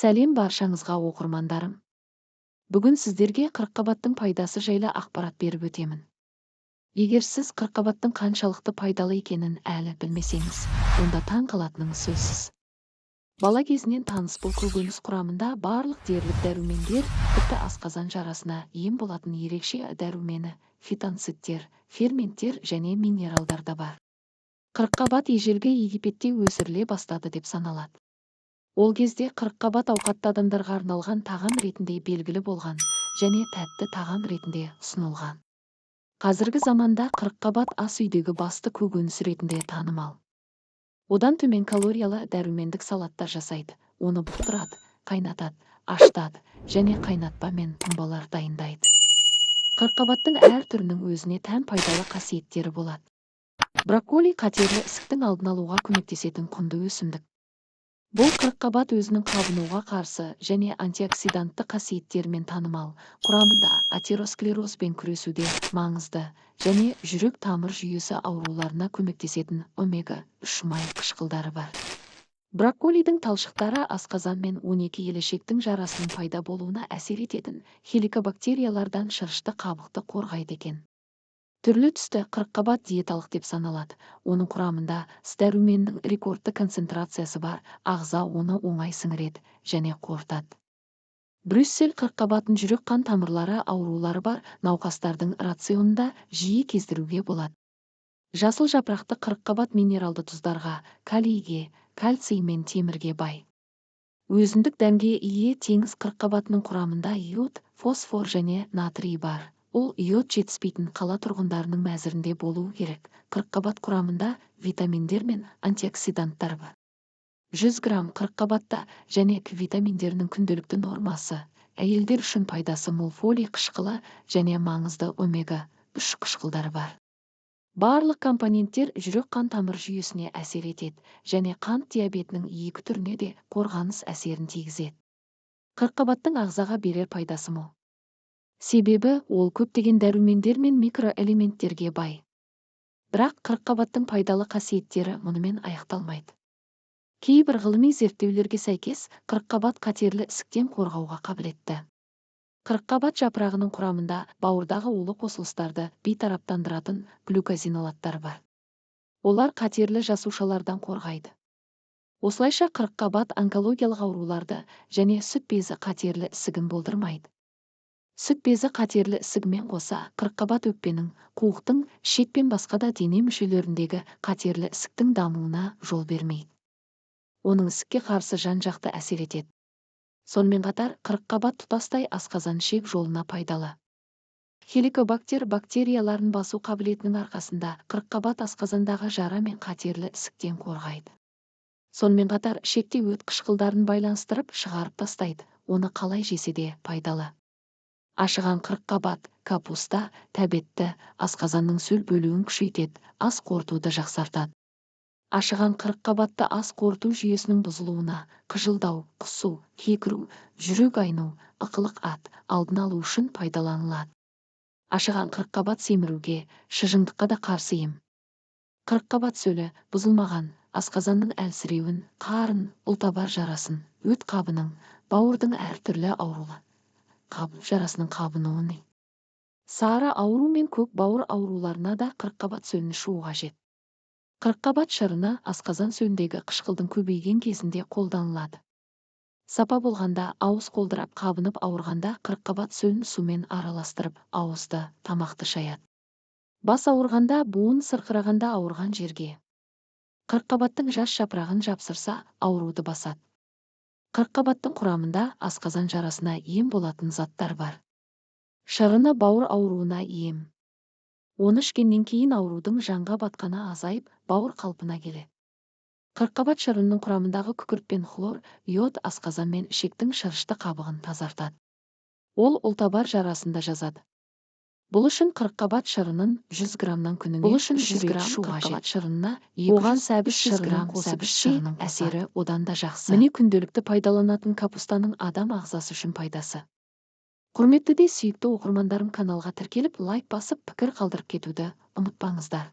Сәлем баршаңызға оқырмандарым. Бүгін сіздерге қырыққабаттың пайдасы жайлы ақпарат беріп өтемін. Егер сіз қырыққабаттың қаншалықты пайдалы екенін әлі білмесеңіз, онда таң қалатыныңыз сөзсіз. Бала кезінен таныс бұл көкөніс құрамында барлық дерлік дәрумендер, тіпті асқазан жарасына ем болатын ерекше дәрумені, фитонцидтер, ферменттер және минералдар да бар. Қырыққабат ежелгі Египетте өсіріле бастады деп саналады. Ол кезде қырыққабат ауқатты адамдарға арналған тағам ретінде белгілі болған және тәтті тағам ретінде ұсынылған. Қазіргі заманда қырыққабат ас үйдегі басты көкөніс ретінде танымал. Одан төмен калориялы дәрумендік салаттар жасайды, оны бұқтырады, қайнатады, ашытады және қайнатпа мен тұнбалар дайындайды. Қырыққабаттың әр түрінің өзіне тән пайдалы қасиеттері болады. Брокколи қатерлі ісіктің алдын алуға көмектесетін құнды өсімдік. Бұл қырыққабат өзінің қабынуға қарсы және антиоксидантты қасиеттерімен танымал. Құрамында атеросклерозбен күресуде маңызды және жүрек-тамыр жүйесі ауруларына көмектесетін омега-3 май қышқылдары бар. Брокколидің талшықтары асқазан мен 12 елешектің жарасының пайда болуына әсер ететін хеликобактериялардан шырышты қабықты қорғайды екен. Түрлі түсті қырыққабат диеталық деп саналады. Оның құрамында С дәруменінің рекордты концентрациясы бар, ағза оны оңай сіңіреді және қорытады. Брюссель қырыққабатын жүрек-қан тамырлары аурулары бар науқастардың рационында жиі кездіруге болады. Жасыл жапырақты қырыққабат минералды тұздарға, калийге, кальций мен темірге бай. Өзіндік дәмге ие теңіз қырыққабатының құрамында йод, фосфор және натрий бар. Ол йод жетіспейтін қала тұрғындарының мәзірінде болуы керек. Қырыққабат құрамында витаминдер мен антиоксиданттар бар. 100 грамм қырыққабатта және К витаминдерінің күнделікті нормасы. Әйелдер үшін пайдасы мол фолий қышқылы және маңызды омега-3 қышқылдары бар. Барлық компоненттер жүрек-қан тамыр жүйесіне әсер етеді және қант диабетінің 2 түріне де қорғаныс әсерін тигізеді. Қырыққабаттың ағзаға берер пайдасы мол. Себебі ол көптеген дәрумендер мен микроэлементтерге бай. Бірақ қырыққабаттың пайдалы қасиеттері мұнымен аяқталмайды. Кейбір ғылыми зерттеулерге сәйкес, қырыққабат қатерлі ісіктен қорғауға қабілетті. Қырыққабат жапырағының құрамында бауырдағы улы қосылыстарды бейтараптандыратын глюкозинолаттар бар. Олар қатерлі жасушалардан қорғайды. Осылайша қырыққабат онкологиялық ауруларды және сүт безі қатерлі ісігін болдырмайды. Сүт безі қатерлі ісігімен қоса, қырыққабат өкпенің, қуықтың, ішек пен басқа да дене мүшелеріндегі қатерлі ісіктің дамуына жол бермейді. Оның ісікке қарсы жан-жақты әсер етеді. Сонымен қатар, қырыққабат тұтастай асқазан ішек жолына пайдалы. Хеликобактер бактерияларын басу қабілетінің арқасында қырыққабат асқазандағы жара мен қатерлі ісіктен қорғайды. Сонымен қатар, ішекте өт қышқылдарын байланыстырып шығарып тастайды. Оны қалай жесе де пайдалы. Ашыған қырыққабат, капуста, тәбетті, асқазанның сөл бөлуін күшейтеді, ас қорытуды жақсартады. Ашыған қырыққабатты ас қорыту жүйесінің бұзылуына, қыжылдау, құсу, кекіру, жүрек айну, ықылық алдын алу үшін пайдаланылады. Ашыған қырыққабат семіруге, шыжыңдыққа да қарсы ем. Қырыққабат сөлі бұзылмаған, асқазанның әлсіреуін, қарын, ұлтабар жарасын, өт қабының, бауырдың әртүрлі аурулы жарасының қабынуын. Сары ауру мен көк бауыр ауруларына да қырыққабат сөлін ішу қажет. Қырыққабат шырыны асқазан сөліндегі қышқылдың көбейген кезінде қолданылады. Сапа болғанда, ауыз қолдырап қабынып ауырғанда қырыққабат сөлін сумен араластырып, ауызды, тамақты шаяды. Бас ауырғанда, буын сырқырағанда ауырған жерге қырыққабаттың жас жапырағын жапсырса, ауруды басады. Қырыққабаттың құрамында асқазан жарасына ем болатын заттар бар. Шырыны бауыр ауруына ем. Оны ішкеннен кейін аурудың жанға батқаны азайып, бауыр қалпына келеді. Қырыққабат шырынының құрамындағы күкірт пен хлор, йод асқазан мен ішектің шырышты қабығын тазартады. Ол ұлтабар жарасында жазады. Бұл үшін қырыққабат шырынын 100 граммнан күніне 100 грамм қырыққабат шырынына 200 грамм қосып ішсеңіз, әсері одан да жақсы. Міне күнделікті пайдаланатын капустаның адам ағзасы үшін пайдасы. Құрметті де сүйікті оқырмандарым, каналға тіркеліп, лайк басып, пікір қалдырып кетуді ұмытпаңыздар.